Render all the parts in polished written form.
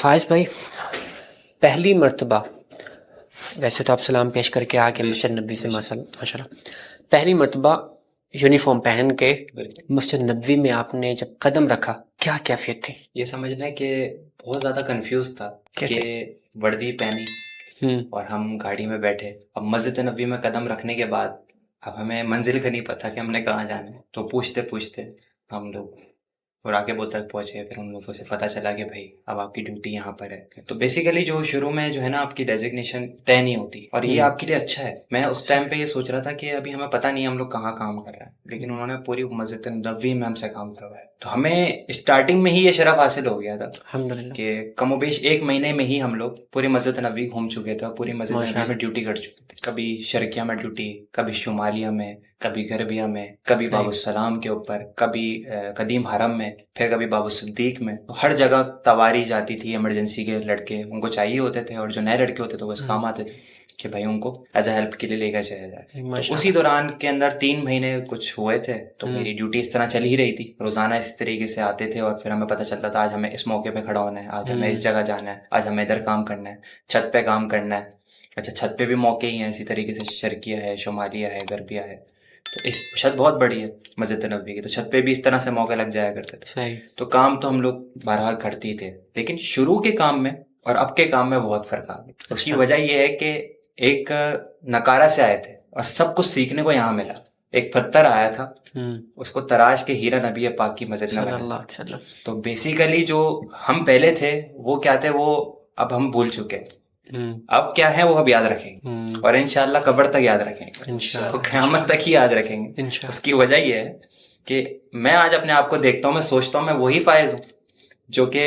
فائز بھائی، پہلی مرتبہ ویسے تو آپ سلام پیش کر کے آگے مسجد نبوی سے ماشاء اللہ پہلی مرتبہ یونیفارم پہن کے مسجد نبوی میں آپ نے جب قدم رکھا، کیا کیفیت تھی؟ یہ سمجھنا ہے کہ بہت زیادہ کنفیوز تھا کیسے؟ کہ وردی پہنی اور ہم گاڑی میں بیٹھے. اب مسجد نبوی میں قدم رکھنے کے بعد اب ہمیں منزل کا نہیں پتہ کہ ہم نے کہاں جانا ہے، تو پوچھتے پوچھتے ہم لوگ اور آگے وہ تک پہنچے. پھر ہم لوگوں سے پتہ چلا کہ بھائی اب آپ کی ڈیوٹی یہاں پر ہے. تو بیسیکلی جو شروع میں جو ہے نا آپ کی ڈیزگنیشن طے نہیں ہوتی، اور یہ آپ کے لیے اچھا ہے. میں اس ٹائم پہ یہ سوچ رہا تھا کہ ابھی ہمیں پتہ نہیں ہم لوگ کہاں کام کر رہے ہیں، لیکن انہوں نے پوری مسجد نبوی میں ہم سے کام کروایا. تو ہمیں اسٹارٹنگ میں ہی یہ شرف حاصل ہو گیا تھا الحمدللہ کہ کم و بیش ایک مہینے میں ہی ہم لوگ پوری مسجد نبوی گھوم چکے تھے، پوری مسجد نبوی میں ڈیوٹی کر چکے تھے. کبھی شرقیہ میں ڈیوٹی، کبھی شمالیہ میں، کبھی غربیہ میں، کبھی باب السلام کے اوپر، کبھی قدیم حرم میں، پھر کبھی باب الصدیق میں. تو ہر جگہ تواری جاتی تھی. ایمرجنسی کے لڑکے ان کو چاہیے ہوتے تھے، اور جو نئے لڑکے ہوتے تھے وہ اس کام آتے تھے کہ بھائی ان کو ایز اے ہیلپ کے لیے لے کر چلا جائے. تو اسی دوران کے اندر 3 مہینے کچھ ہوئے تھے. تو میری ڈیوٹی اس طرح چل ہی رہی تھی، روزانہ اسی طریقے سے آتے تھے، اور پھر ہمیں پتہ چلتا تھا آج ہمیں اس موقع پہ کھڑا ہونا ہے، آج ہمیں اس جگہ جانا ہے، آج ہمیں ادھر کام کرنا ہے، چھت پہ کام کرنا ہے. اچھا، چھت پہ بھی موقع ہی ہیں اسی طریقے سے، شرقیہ ہے، شمالیہ ہے، غربیہ ہے. تو اس چھت بہت بڑی ہے مسجد نبوی کی، تو چھت پہ بھی اس طرح سے موقع لگ جایا کرتے تھے. تو کام تو ہم لوگ بہرحال کرتے ہی تھے، لیکن شروع کے کام میں اور اب کے کام میں بہت فرق آ گیا. اس کی وجہ یہ ہے کہ ایک نکارہ سے آئے تھے اور سب کچھ سیکھنے کو یہاں ملا. ایک پتھر آیا تھا، اس کو تراش کے ہیرا نبی پاک کی مسجد میں بنا. تو بیسیکلی جو ہم پہلے تھے وہ کیا تھے، وہ اب ہم بھول چکے. اب کیا ہے وہ اب یاد رکھیں گے، اور انشاءاللہ قبر تک یاد رکھیں گے، تو قیامت تک ہی یاد رکھیں گے. اس کی وجہ یہ ہے کہ میں آج اپنے آپ کو دیکھتا ہوں، میں سوچتا ہوں میں وہی فائز ہوں جو کہ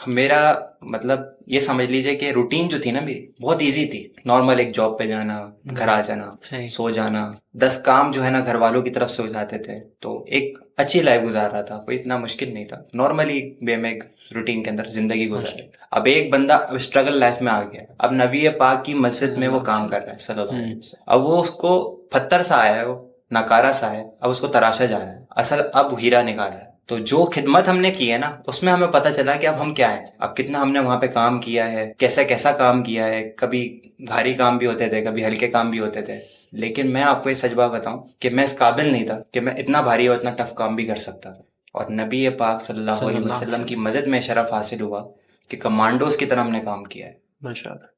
میرا مطلب یہ سمجھ لیجئے کہ روٹین جو تھی نا میری بہت ایزی تھی. نارمل ایک جاب پہ جانا، گھر آ جانا، سو جانا، 10 کام جو ہے نا گھر والوں کی طرف سے ہو جاتے تھے. تو ایک اچھی لائف گزار رہا تھا، کوئی اتنا مشکل نہیں تھا. نارملی وے میں روٹین کے اندر زندگی گزار. اب ایک بندہ اب اسٹرگل لائف میں آ گیا. اب نبی پاک کی مسجد میں وہ کام کر رہا ہے صلی اللہ علیہ وسلم. اب وہ اس کو پتھر سا آیا ہے، وہ نکارہ سا ہے، اب اس کو تراشا جا رہا ہے. اصل اب ہیرا نکالا ہے. تو جو خدمت ہم نے کی ہے نا اس میں ہمیں پتہ چلا کہ اب ہم کیا ہیں، اب کتنا ہم نے وہاں پہ کام کیا ہے، کیسا کام کیا ہے. کبھی بھاری کام بھی ہوتے تھے، کبھی ہلکے کام بھی ہوتے تھے. لیکن میں آپ کو یہ سچ بات بتاؤں کہ میں اس قابل نہیں تھا کہ میں اتنا بھاری اور اتنا ٹف کام بھی کر سکتا تھا. اور نبی پاک صلی اللہ علیہ وسلم کی مسجد میں شرف حاصل ہوا کہ کمانڈوز کی طرح ہم نے کام کیا ہے.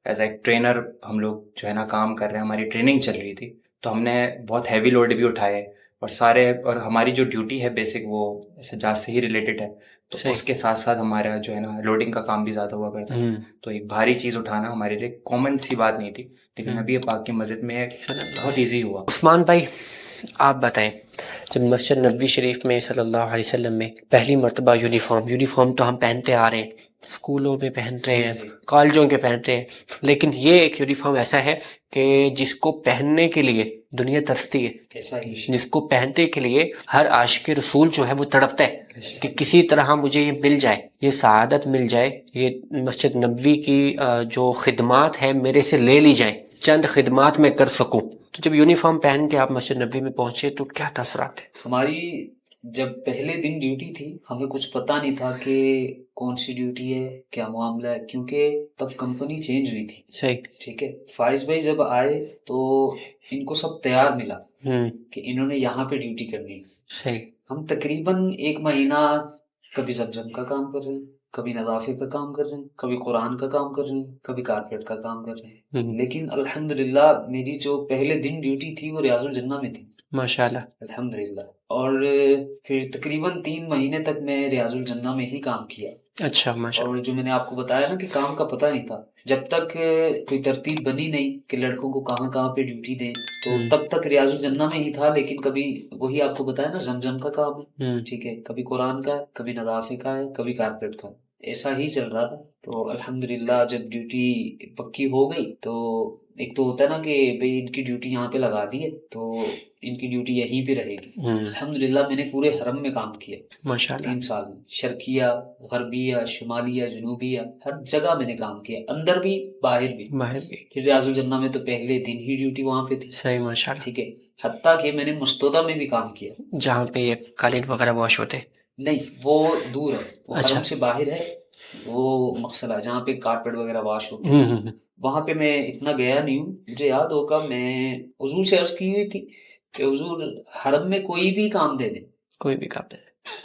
ایز اے ٹرینر ہم لوگ جو ہے نا کام کر رہے ہیں، ہماری ٹریننگ چل رہی تھی. تو ہم نے بہت ہیوی لوڈ بھی اٹھائے، اور ہماری جو ڈیوٹی ہے بیسک وہ ایسے جہاز سے ہی ریلیٹڈ ہے. تو اس کے ساتھ ساتھ ہمارا جو ہے نا لوڈنگ کا کام بھی زیادہ ہوا کرتا ہے. تو ایک بھاری چیز اٹھانا ہمارے لیے کامن سی بات نہیں تھی، لیکن نبی پاک کی مسجد میں بہت ایزی ہوا. عثمان بھائی، آپ بتائیں، جب مسجد نبوی شریف میں صلی اللہ علیہ وسلم میں پہلی مرتبہ یونیفارم تو ہم پہنتے آ رہے ہیں، اسکولوں میں پہن رہے ہیں، کالجوں کے پہن رہے ہیں، لیکن یہ ایک یونیفارم ایسا ہے کہ جس کو پہننے کے لیے دنیا ترستی ہے، جس کو پہننے کے لیے ہر عاشق رسول جو ہے وہ تڑپتا ہے کہ کسی طرح مجھے یہ مل جائے، یہ سعادت مل جائے، یہ مسجد نبوی کی جو خدمات ہیں میرے سے لے لی جائیں، چند خدمات میں کر سکوں. تو جب یونیفارم پہن کے آپ مسجد نبوی میں پہنچے تو کیا تاثرات تھے؟ ہماری جب پہلے دن ڈیوٹی تھی، ہمیں کچھ پتہ نہیں تھا کہ کون سی ڈیوٹی ہے، کیا معاملہ ہے، کیونکہ تب کمپنی چینج ہوئی تھی. صحیح. ٹھیک ہے. فائز بھائی جب آئے تو ان کو سب تیار ملا کہ انہوں نے یہاں پہ ڈیوٹی کرنی ہے. صحیح. ہم تقریباً 1 مہینہ کبھی زمزم کا کام کر رہے ہیں، کبھی نظافے کا کام کر رہے ہیں، کبھی قرآن کا کام کر رہے ہیں، کبھی کارپیٹ کا کام کر رہے ہیں. لیکن الحمدللہ میری جو پہلے دن ڈیوٹی تھی وہ ریاض الجنہ میں تھی. ماشاءاللہ. الحمدللہ. اور پھر تقریباً 3 مہینے تک میں ریاض الجنہ میں ہی کام کیا. اچھا، ماشاءاللہ. اور جو میں نے آپ کو بتایا نا کہ کام کا پتہ نہیں تھا، جب تک کوئی ترتیب بنی نہیں کہ لڑکوں کو کہاں کہاں پہ ڈیوٹی دیں، تو تب تک ریاض الجنہ میں ہی تھا. لیکن کبھی وہی آپ کو بتایا نا زمزم کا کام ہے، ٹھیک ہے، کبھی قرآن کا ہے، کبھی نظافے کا ہے، کبھی کارپیٹ کا ہے، ایسا ہی چل رہا تھا. تو الحمدللہ جب ڈیوٹی پکی ہو گئی تو ایک تو ہوتا ہے نا کہ بھئی ان کی ڈیوٹی یہاں پہ لگا دی ہے تو ان کی ڈیوٹی یہیں پہ رہے گی. الحمدللہ میں نے پورے حرم میں کام کیا ماشاءاللہ 3 سال میں، شرقیہ، غربیہ، شمالیہ، جنوبیہ، ہر جگہ میں نے کام کیا، اندر بھی باہر بھی. پھر ریاض الجنہ میں تو پہلے دن ہی ڈیوٹی وہاں پہ تھی. صحیح. ماشاءاللہ. ٹھیک ہے. حتیٰ کہ میں نے مستودع میں بھی کام کیا، جہاں پہ یہ قالین وغیرہ واش ہوتے. نہیں وہ دور ہے، وہ حرم سے باہر ہے. وہ مقصلہ جہاں پہ کارپیٹ وغیرہ واش ہوتے ہیں، وہاں پہ میں اتنا گیا نہیں ہوں. مجھے یاد ہوگا میں حضور سے عرض کی ہوئی تھی کہ حضور حرم میں کوئی بھی کام دے دیں، کوئی بھی کام دے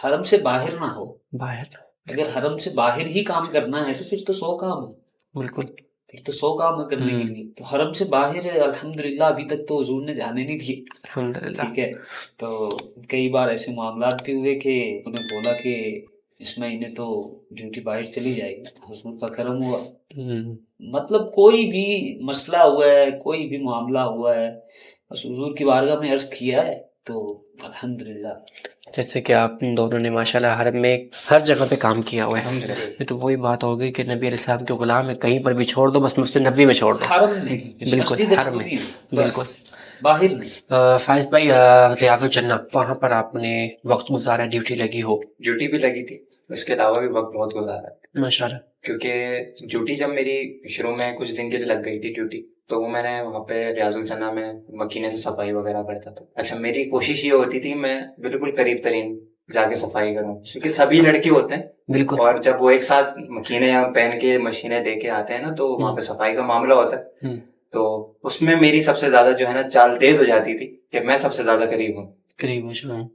حرم سے باہر نہ ہو. باہر. اگر حرم سے باہر ہی کام کرنا ہے تو پھر تو 100 کام ہے، بالکل. پھر تو 100 کام ہے کرنے کے لیے. تو حرم سے باہر الحمدللہ ابھی تک تو حضور نے جانے نہیں دیے. الحمدللہ. ٹھیک ہے. تو کئی بار ایسے معاملات بھی ہوئے کہ انہیں بولا کہ اس مہینے تو ڈیوٹی باہر چلی جائے گی. حضور کا کرم ہوا. مطلب کوئی بھی مسئلہ ہوا ہے، کوئی بھی معاملہ ہوا ہے، بس حضور کی بارگاہ میں عرض کیا ہے تو الحمدللہ. جیسے کہ آپ دونوں نے ماشاءاللہ حرم میں ہر جگہ پہ کام کیا ہوا ہے. یہ تو وہی بات ہوگی کہ نبی علیہ السلام کے غلام ہے، کہیں پر بھی چھوڑ دو، بس مسجد نبوی میں چھوڑ دو. حرم میں بالکل مسجد حرم میں. نبوی میں، بالکل. بس باہر نہیں. فائز بھائی، ریاض الجنہ وہاں پر آپ نے وقت گزارا، ڈیوٹی لگی ہو؟ ڈیوٹی بھی لگی تھی، اس کے علاوہ بھی وقت بہت گزارا ہے ماشاءاللہ. کیونکہ ڈیوٹی جب میری شروع میں کچھ دن کے لیے لگ گئی تھی ڈیوٹی، تو وہ میں نے وہاں پہ ریاض الجنہ میں مکینے سے صفائی وغیرہ کرتا تھا. اچھا، میری کوشش یہ ہوتی تھی میں بالکل قریب ترین جا کے صفائی کروں، کیونکہ سبھی لڑکے ہوتے ہیں بالکل. اور جب وہ ایک ساتھ مکینے یا پہن کے مشینیں لے کے آتے ہیں نا تو وہاں پہ صفائی کا معاملہ ہوتا ہے. تو اس میں میری سب سے زیادہ جو ہے نا چال تیز ہو جاتی تھی کہ میں سب سے زیادہ قریب ہوں.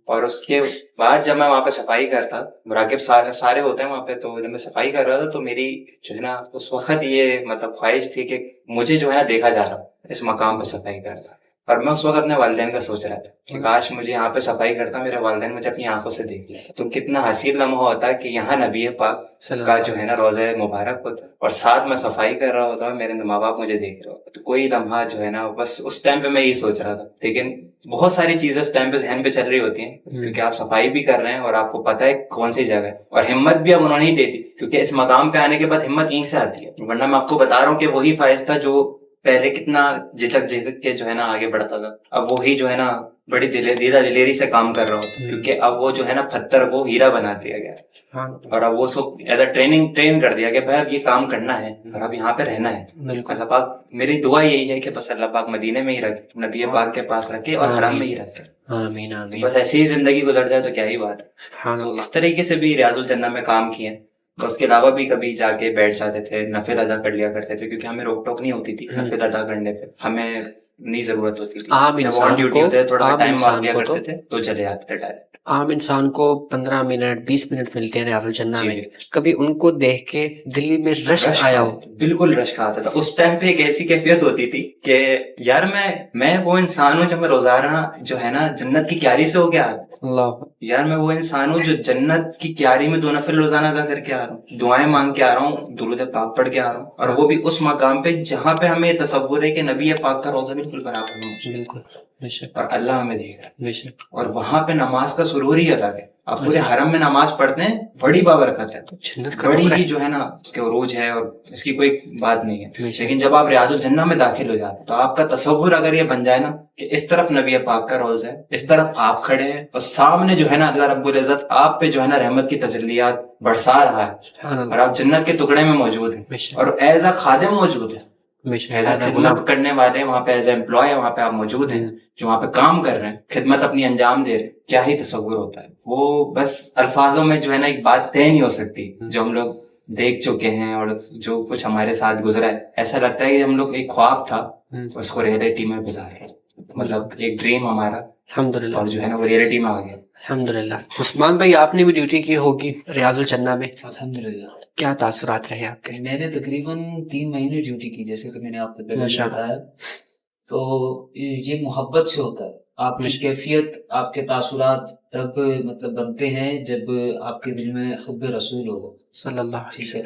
اور اس کے بعد جب میں وہاں پہ صفائی کرتا، مراقب سارے ہوتے ہیں وہاں پہ، تو جب میں صفائی کر رہا تھا تو میری جو ہے نا اس وقت یہ مطلب خواہش تھی کہ مجھے جو ہے نا دیکھا جا رہا اس مقام پہ صفائی کرتا. اور میں اس وقت اپنے والدین کا سوچ رہا تھا کہ کاش مجھے یہاں پہ صفائی کرتا، میرے والدین مجھے اپنی آنکھوں سے دیکھ لیتا تو کتنا حسین لمحہ ہوتا کہ یہاں نبی پاک کا جو ہے نا روضہ مبارک ہوتا اور ساتھ میں صفائی کر رہا ہوتا، میرے ماں باپ مجھے دیکھ رہے ہوتے. تو کوئی لمحہ جو ہے نا بس اس ٹائم پہ میں یہی سوچ رہا تھا. لیکن بہت ساری چیزیں اس ٹائم پہ ذہن پہ چل رہی ہوتی ہیں کیونکہ آپ صفائی بھی کر رہے ہیں اور آپ کو پتہ ہے کون سی جگہ ہے، اور ہمت بھی اب انہوں نے ہی دے دی کیونکہ اس مقام پہ آنے کے بعد ہمت یہیں سے آتی ہے. ورنہ میں آپ کو بتا رہا ہوں کہ وہی فائز تھا جو پہلے کتنا جھجک کے جو ہے نا آگے بڑھتا تھا، اب وہی جو ہے نا بڑی دیدہ دلیری سے کام کر رہا ہوتا کیونکہ اب وہ جو ہے نا پتھر کو ہیرا بنا دیا گیا اور اب وہ سب ایز اے ٹرین کر دیا کہ بھائی اب یہ کام کرنا ہے اور اب یہاں پہ رہنا ہے. اللہ پاک میری دعا یہی ہے کہ بس اللہ پاک مدینے میں ہی رکھے، نبی پاک کے پاس رکھے اور حرم میں ہی رکھے. آمین آمین. بس ایسی ہی زندگی گزر جائے تو کیا ہی بات ہے. تو اس طریقے سے بھی ریاض الجنہ میں کام کیے. تو اس کے علاوہ بھی کبھی جا کے بیٹھ جاتے تھے، نفل ادا کر لیا کرتے تھے کیونکہ ہمیں روک ٹوک نہیں ہوتی تھی نفل ادا کرنے پہ، ہمیں نہیں ضرورت ہوتی تھی. عام انسان ڈیوٹی ہوتے تھوڑا ٹائم انسان دیا کو کرتے تھے تو چلے جاتے تھے ڈائریکٹ. عام انسان کو 15 منٹ 20 منٹ ملتے ہیں ریاض الجنہ جی میں، جی. کبھی ان کو دیکھ کے دل میں رشک آیا ہو؟ بالکل رشک آتا تھا. اس ٹائم پہ ایک ایسی کیفیت ہوتی تھی کہ یار میں وہ انسان ہوں جب میں روزانہ جو ہے نا جنت کی کیاری سے ہو گیا. اللہ یار میں وہ انسان ہوں جو جنت کی کیاری میں 2 نفل روزانہ ادا کر کے آ رہا ہوں، دعائیں مانگ کے آ رہا ہوں، درود پاک پڑھ کے آ رہا ہوں، اور وہ بھی اس مقام پہ جہاں پہ ہمیں تصور ہے کہ نبی پاک کا روزہ بالکل برابر ہو، بالکل بے شک اور اللہ ہمیں دیکھ رہا ہے. بے شک. اور وہاں پہ نماز کا سرور ہی الگ ہے. آپ پورے حرم میں نماز پڑھتے ہیں، بڑی بابرکت ہے، جنت کا بڑی ٹکڑا ہی ہے. جو ہے نا اس کے عروج ہے اور اس کی کوئی بات نہیں ہے. بے شک. لیکن جب آپ ریاض الجنہ میں داخل ہو جاتے ہیں تو آپ کا تصور اگر یہ بن جائے نا کہ اس طرف نبی پاک کا روز ہے، اس طرف آپ کھڑے ہیں اور سامنے جو ہے نا اللہ رب العزت آپ پہ جو ہے نا رحمت کی تجلیات برسا رہا ہے اور آپ جنت کے ٹکڑے میں موجود ہیں اور ایز اے خادم موجود ہیں، خدمت کرنے والے وہاں پہ ایز اے امپلائی وہاں پہ آپ موجود ہیں جو وہاں پہ کام کر رہے ہیں، خدمت اپنی انجام دے رہے ہیں. کیا ہی تصور ہوتا ہے وہ، بس الفاظوں میں جو ہے نا ایک بات طے نہیں ہو سکتی جو ہم لوگ دیکھ چکے ہیں اور جو کچھ ہمارے ساتھ گزرا ہے. ایسا لگتا ہے کہ ہم لوگ ایک خواب تھا اس کو ریئلٹی میں گزار رہے ہیں، مطلب ایک ڈریم ہمارا الحمدللہ اور جو ہے نا وہ ریئلٹی میں آ گیا. الحمدللہ. عثمان بھائی آپ نے بھی ڈیوٹی کی ہوگی ریاض الجنہ میں، الحمدللہ. کیا تاثرات رہے آپ کے؟ میں نے تقریباً 3 مہینے ڈیوٹی کی جیسے کہ میں نے آپ کو پہلے بتایا. تو یہ محبت سے ہوتا ہے. آپ کی کیفیت، آپ کے تاثرات تب مطلب بنتے ہیں جب آپ کے دل میں حب رسول ہو صلی اللہ علیہ ٹھیک ہے.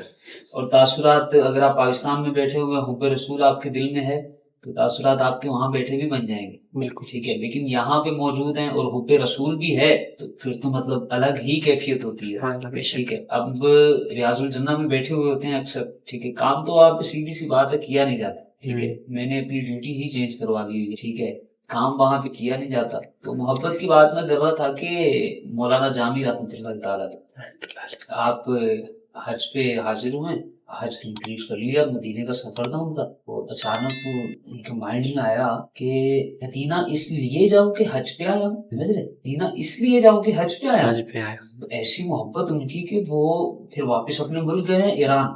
اور تاثرات اگر آپ پاکستان میں بیٹھے ہوئے حب رسول آپ کے دل میں ہے تو تاثرات آپ کے وہاں بیٹھے بھی بن جائیں گے. بالکل ٹھیک ہے. لیکن یہاں پہ موجود ہیں اور حب رسول بھی ہے تو پھر تو مطلب الگ ہی کیفیت ہوتی ہے. ٹھیک ہے. اب ریاض الجنہ میں بیٹھے ہوئے ہوتے ہیں اکثر، ٹھیک ہے، کام تو آپ سیدھی سی بات ہے کیا نہیں جاتا. ٹھیک ہے. میں نے اپنی ڈیوٹی ہی چینج کروا دی ہوئی. ٹھیک ہے. کام وہاں پہ کیا نہیں جاتا. تو محبت کی بات میں کر رہا تھا کہ مولانا جامی رحمۃ اللہ تعالیٰ آپ حج پہ حاضر ہوئے. حج کمپلیٹ کر لیا, مدینے کا سفر تھا ان کا, وہ اچانک ان کے مائنڈ میں آیا کہ مدینہ اس لیے جاؤں کہ حج پہ آیا, سمجھ رہے, مدینہ اس لیے جاؤں کہ حج پہ آیا. حج پہ آیا. تو ایسی محبت ان کی کہ وہ پھر واپس اپنے ملک گئے ہیں ایران,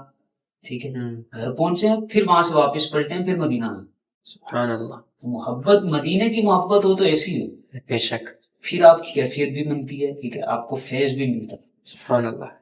ٹھیک ہے, گھر پہنچے ہیں, پھر وہاں سے واپس پلٹے ہیں, پھر مدینہ میں. سبحان اللہ. محبت, مدینے کی محبت ہو تو ایسی ہو, بے شک, پھر آپ کی کیفیت بھی بنتی ہے, ٹھیک ہے, آپ کو فیض بھی ملتا ہے. سبحان اللہ.